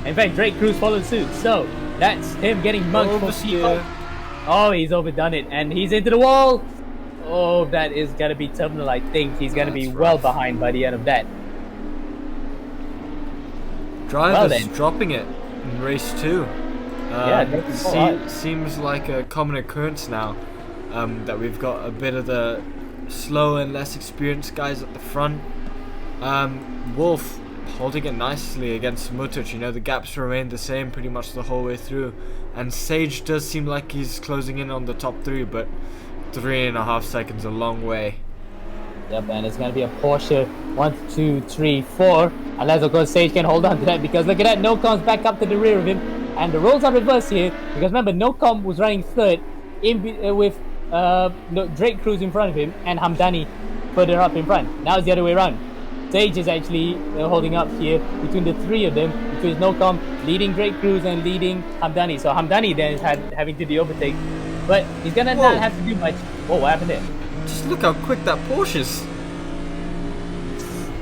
In fact, Drake Cruz followed suit, so that's him getting mugged for P4. Oh, he's overdone it, and he's into the wall. Oh, that is going to be terminal, I think. He's going to be well behind by the end of that. Drivers dropping it in race 2. Seems like a common occurrence now that we've got a bit of the slow and less experienced guys at the front. Wolf holding it nicely against Motuc. You know, the gaps remain the same pretty much the whole way through. And Sage does seem like he's closing in on the top 3, but 3.5 seconds a long way. Yep, and it's going to be a Porsche 1, 2, 3, 4. Unless, of course, Sage can hold on to that, because look at that, Nocom's back up to the rear of him. And the roles are reversed here, because remember, Nocom was running 3rd, with Drake Cruz in front of him and Hamdany further up in front. Now it's the other way around. Sage is actually holding up here between the three of them, between Nocom leading Drake Cruz and leading Hamdany. So Hamdany then is having to do the overtake, but he's gonna not have to do much. Oh, what happened there? Just look how quick that Porsche is.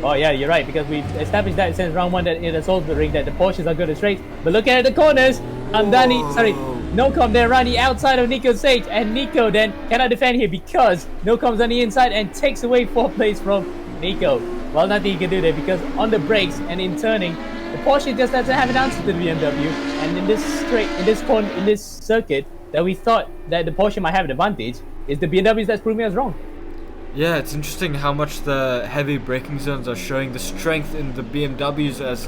Oh yeah, you're right, because we've established that since round one that in the Salzburg ring that the Porsches are good at straight. But look at the corners. Nocom then running outside of Nico Sage, and Nico then cannot defend here because Nocom's on the inside and takes away 4th place from Nico. Well, nothing he can do there because on the brakes and in turning, the Porsche just doesn't have an answer to the BMW. And in this circuit that we thought that the Porsche might have an advantage, is the BMWs that's proving us wrong. Yeah, it's interesting how much the heavy braking zones are showing the strength in the BMWs as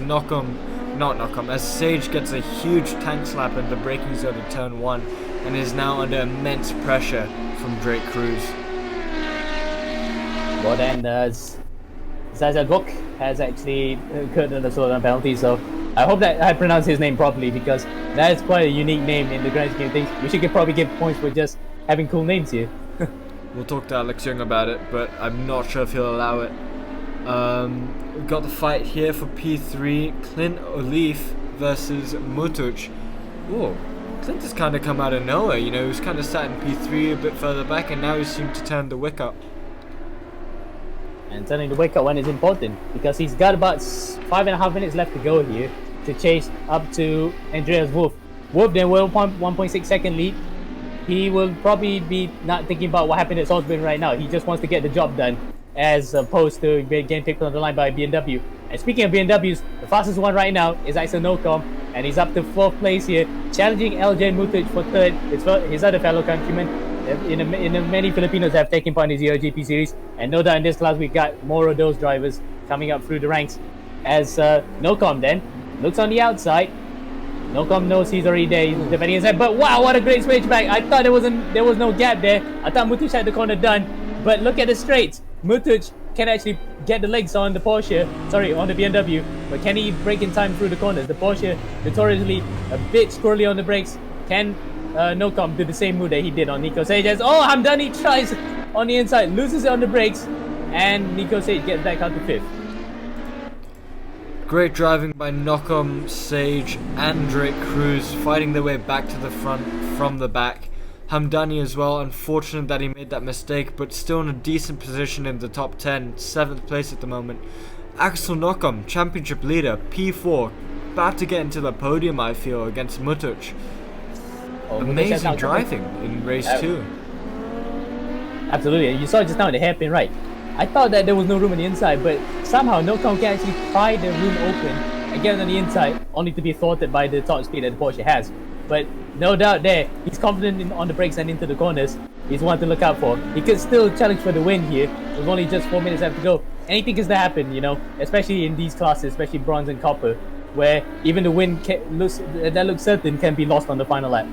as Sage gets a huge tank slap in the braking zone in turn 1 and is now under immense pressure from Drake Cruz. Well then, Zazad Book has actually incurred a slowdown penalty, so I hope that I pronounced his name properly because that is quite a unique name in the grand scheme of things. We should probably give points for just having cool names here. We'll talk to Alex Young about it, but I'm not sure if he'll allow it. We've got the fight here for P3, Clint Olive versus Motuc. Oh, Clint has kind of come out of nowhere, you know, he was kind of sat in P3 a bit further back and now he seemed to turn the wick up. And turning the wick up when is important because he's got about 5.5 minutes left to go here to chase up to Andreas Wolf. Wolf then will 1.6 second lead. He will probably be not thinking about what happened at Salzburg right now. He just wants to get the job done as opposed to getting picked on the line by BMW. And speaking of BMWs, the fastest one right now is Axel Nocom, and he's up to 4th place here, challenging Elljay Motuc for 3rd, his other fellow countryman. Many Filipinos have taken part in this eRGP series, and no doubt in this class we got more of those drivers coming up through the ranks. As Nocom then looks on the outside. Nocom knows he's already there, he's defending inside, but wow, what a great switchback. I thought there was no gap there. I thought Motuc had the corner done, but look at the straights. Motuc can actually get the legs on the on the BMW, but can he break in time through the corners? The Porsche, notoriously a bit squirrely on the brakes. Can Nocom do the same move that he did on Nico Sage? Hamdany tries on the inside, loses it on the brakes, and Nico Sage gets back out to 5th. Great driving by Nocom, Sage and Drake Cruz, fighting their way back to the front from the back. Hamdany as well, unfortunate that he made that mistake, but still in a decent position in the top 10, 7th place at the moment. Axel Nocom, championship leader, P4, about to get into the podium I feel against Motuc. Amazing driving in race 2. Absolutely, you saw it just now in the hairpin right. I thought that there was no room on the inside, but somehow Nocom can actually pry the room open and get on the inside, only to be thwarted by the top speed that the Porsche has. But no doubt there, he's confident on the brakes and into the corners. He's one to look out for. He could still challenge for the win here, with only just 4 minutes left to go. Anything is to happen, you know, especially in these classes, especially bronze and copper, where even the win that looks certain can be lost on the final lap.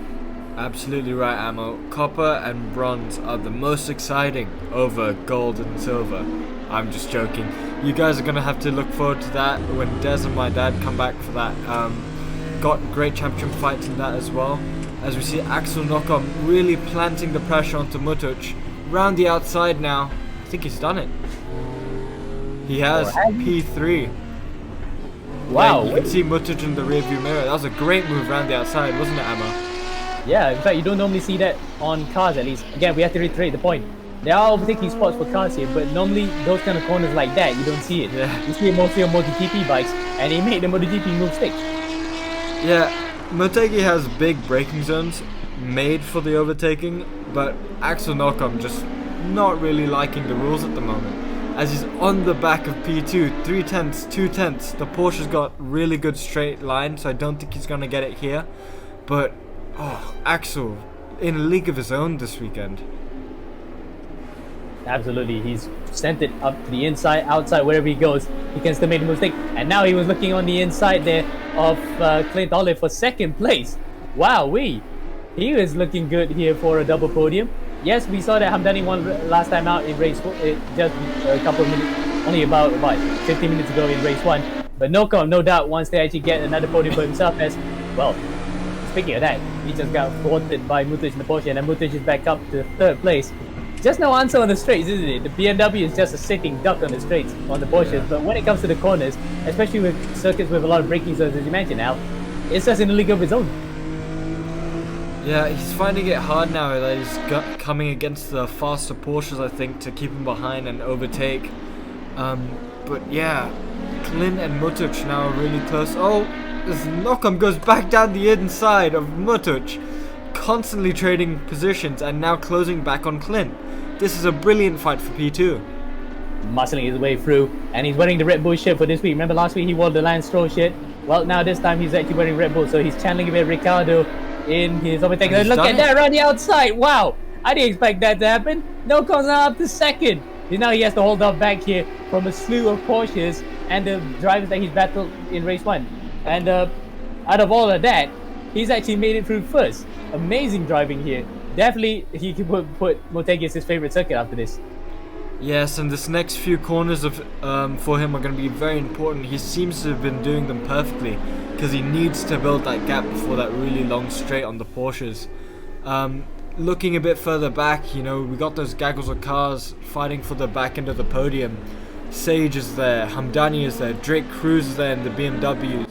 Absolutely right, Ammo. Copper and bronze are the most exciting over gold and silver. I'm just joking. You guys are going to have to look forward to that when Des and my dad come back for that. Got great championship fights in that as well. As we see Axel Nocom really planting the pressure onto Motuc. Round the outside now. I think he's done it. He has P3. Wow. You can see Motuc in the rearview mirror. That was a great move round the outside, wasn't it, Ammo? Yeah, in fact, you don't normally see that on cars at least. Again, we have to reiterate the point. There are overtaking spots for cars here, but normally those kind of corners like that, you don't see it. Yeah. You see it mostly on MotoGP bikes, and he made the MotoGP move stick. Yeah, Motegi has big braking zones made for the overtaking, but Axel Nocom just not really liking the rules at the moment. As he's on the back of P2, 3 tenths, 2 tenths. The Porsche's got really good straight line, so I don't think he's going to get it here. But Axel, in a league of his own this weekend. Absolutely, he's sent it up to the inside, outside, wherever he goes, he can still make a mistake. And now he was looking on the inside there of Clint Olive for 2nd place. Wowee, he was looking good here for a double podium. Yes, we saw that Hamdany won last time out in race 4, just a couple of minutes, only about 15 minutes ago in race 1. But Nocom, no doubt, wants to actually get another podium for himself as, well, speaking of that, he just got thwarted by Motuc in the Porsche, and then Motuc is back up to 3rd place. Just no answer on the straights, isn't it? The BMW is just a sitting duck on the straights on the Porsches, but when it comes to the corners, especially with circuits with a lot of braking zones, as you mentioned now, it's just in a league of its own. Yeah, he's finding it hard now that he's coming against the faster Porsches, I think, to keep him behind and overtake. But yeah, Clint and Motuc now are really close. Oh, this Nocom goes back down the inside of Motuc, constantly trading positions and now closing back on Clint. This is a brilliant fight for P2. Muscling his way through, and he's wearing the Red Bull shirt for this week. Remember last week he wore the Lance Stroll shirt? Well, now this time he's actually wearing Red Bull, so he's channeling a bit of Ricardo in his overtaking. Look at that around the outside. Wow, I didn't expect that to happen. Nocom's now up to 2nd. Now he has to hold up back here from a slew of Porsches and the drivers that he's battled in race 1. And out of all of that, he's actually made it through 1st. Amazing driving here. Definitely he can put Motuc as his favorite circuit after this. Yes, and this next few corners of for him are going to be very important. He seems to have been doing them perfectly because he needs to build that gap before that really long straight on the Porsches. Looking a bit further back, you know, we got those gaggles of cars fighting for the back end of the podium. Sage is there, Hamdany is there, Cruz is there in the BMWs.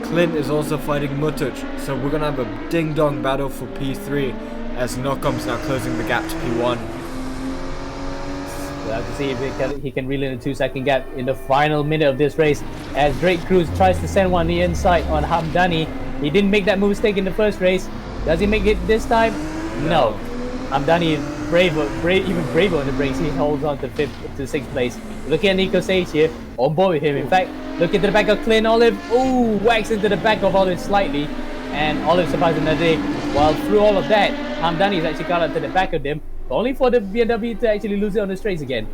Clint is also fighting Motuc, so we're going to have a ding-dong battle for P3 as Nocom's now closing the gap to P1. We'll have to see if he can reel in a 2-second gap in the final minute of this race as Cruz tries to send one on the inside on Hamdany. He didn't make that mistake in the first race. Does he make it this time? No. Hamdany is even braver on the brakes. He holds on to 6th place. Looking at Nico Sage here, on board with him. In fact, look into the back of Clint Olive. Ooh, whacks into the back of Olive slightly. And Olive survives another day. While through all of that, Hamdany has actually got up to the back of them, only for the BMW to actually lose it on the straights again.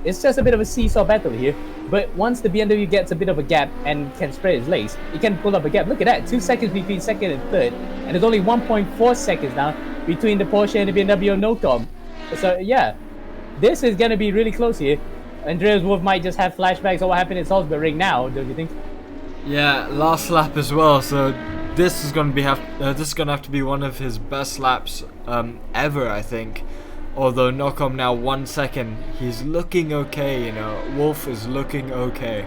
It's just a bit of a seesaw battle here. But once the BMW gets a bit of a gap and can spread its legs, it can pull up a gap. Look at that, 2 seconds between 2nd and 3rd. And there's only 1.4 seconds now between the Porsche and the BMW Nocom. So yeah, this is going to be really close here. Andreas Wolf might just have flashbacks of what happened in Salzburg Ring now, don't you think? Yeah, last lap as well, so this is going to have to be one of his best laps ever, I think. Although Nocom now 1 second, he's looking okay, you know. Wolf is looking okay.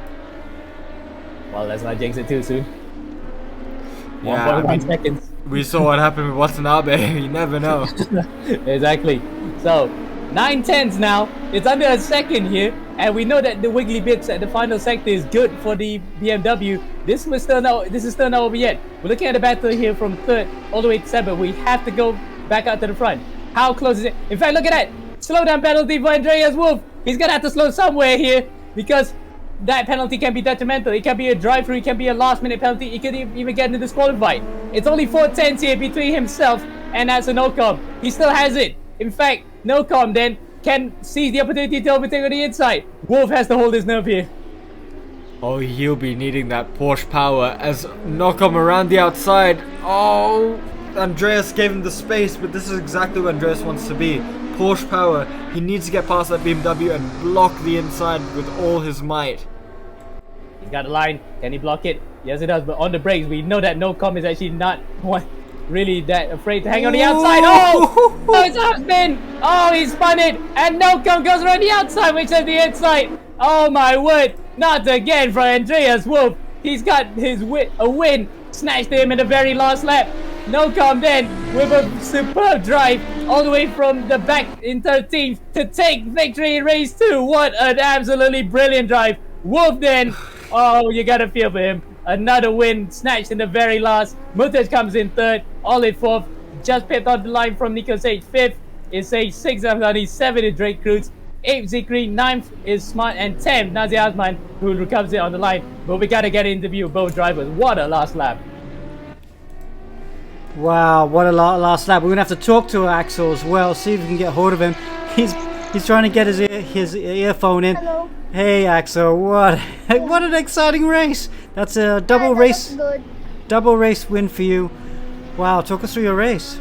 Well, let's not jinx it too soon. Yeah, 1.1 seconds. We saw what happened with Watanabe. You never know. Exactly. So 9/10 now. It's under a second here, and we know that the wiggly bits at the final sector is good for the BMW. This is still not over yet. We're looking at a battle here from 3rd all the way to 7th. We have to go back out to the front. How close is it? In fact, look at that. Slowdown penalty for Andreas Wolf. He's going to have to slow somewhere here because that penalty can be detrimental. It can be a drive-through. It can be a last-minute penalty. It could even get into disqualified. It's only 4/10 here between himself and Nocom. He still has it. In fact, Nocom then can seize the opportunity to overtake on the inside. Wolf has to hold his nerve here. Oh, he'll be needing that Porsche power as Nocom around the outside. Oh, Andreas gave him the space, but this is exactly where Andreas wants to be. Porsche power. He needs to get past that BMW and block the inside with all his might. He's got a line. Can he block it? Yes, it does. But on the brakes, we know that Nocom is actually not really that afraid to hang on the outside. Oh! Oh, it's a spin! Oh, he spun it! And Nocom goes around the outside, which is the inside. Oh my word! Not again for Andreas Wolf. He's got a win snatched to him in the very last lap. Nocom then with a superb drive all the way from the back in 13th to take victory in race 2. What an absolutely brilliant drive. Wolf then, oh, you gotta feel for him. Another win snatched in the very last. Motuc comes in 3rd, Olive 4th, just pipped on the line from Nico Sage. 5th is Sage, 6th Hamdany, 7th is Cruz, 8th Zikri, 9th is Smart, and 10th Nazi Asman, who recovers it on the line. But we gotta get an interview with both drivers. What a last lap. Wow, what a last lap. We're going to have to talk to Axel as well, see if we can get hold of him. He's trying to get his earphone in. Hello. Hey Axel, what an exciting race. That's a double race win for you. Wow, talk us through your race.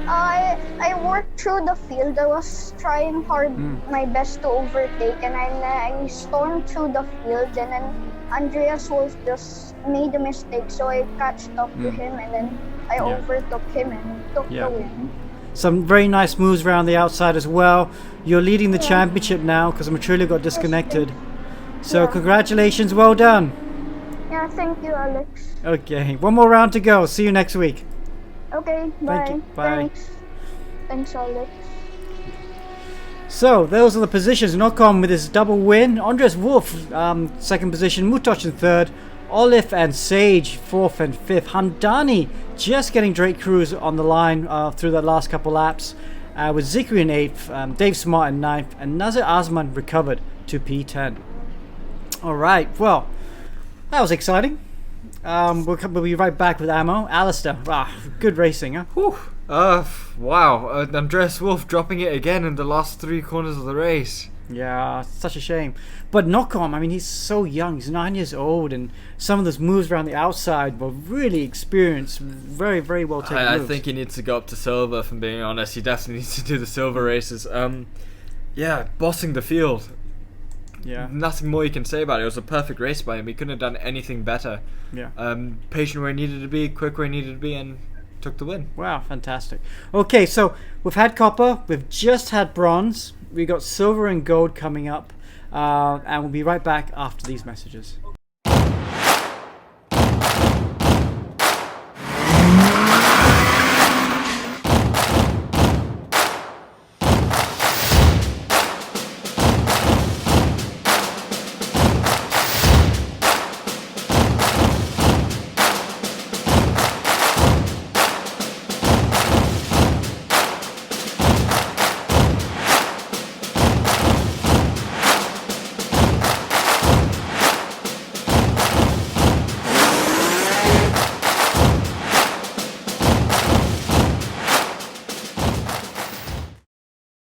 I worked through the field. I was trying hard my best to overtake, and I stormed through the field, and then Andreas Wolf just made a mistake, so I catched up to him, and then I Yeah. overtook him and took Yeah. the win. Some very nice moves around the outside as well. You're leading the championship now because Matrulio got disconnected. So Yeah. congratulations, well done. Yeah, thank you, Alex. Okay, one more round to go. See you next week. Okay, bye. you. Bye. Thanks. Thanks, Alex. So those are the positions. Nocom with his double win. Andreas Wolf, second position. Motuc in third. Olive and Sage, fourth and fifth. Hamdany just getting Drake Cruz on the line through the last couple laps. With Zikri in eighth. Dave Smart in ninth. And Nazir Azman recovered to P10. Alright, well, that was exciting. We'll be right back with Ammo. Alistair, good racing, huh? Whew. Wow. Andreas Wolf dropping it again in the last 3 corners of the race. Yeah, such a shame. But Nocom, I mean, he's so young. He's 9 years old, and some of those moves around the outside were really experienced. Very, very well taken I moves. think he needs to go up to silver, if I'm being honest. He definitely needs to do the silver races. Yeah, bossing the field. Yeah, Nothing more you can say about it. It was a perfect race by him. He couldn't have done anything better. yeah. Patient where he needed to be, quick where he needed to be, and took the win. Wow, fantastic. Okay, so we've had copper, we've just had bronze, we got silver and gold coming up, and we'll be right back after these messages.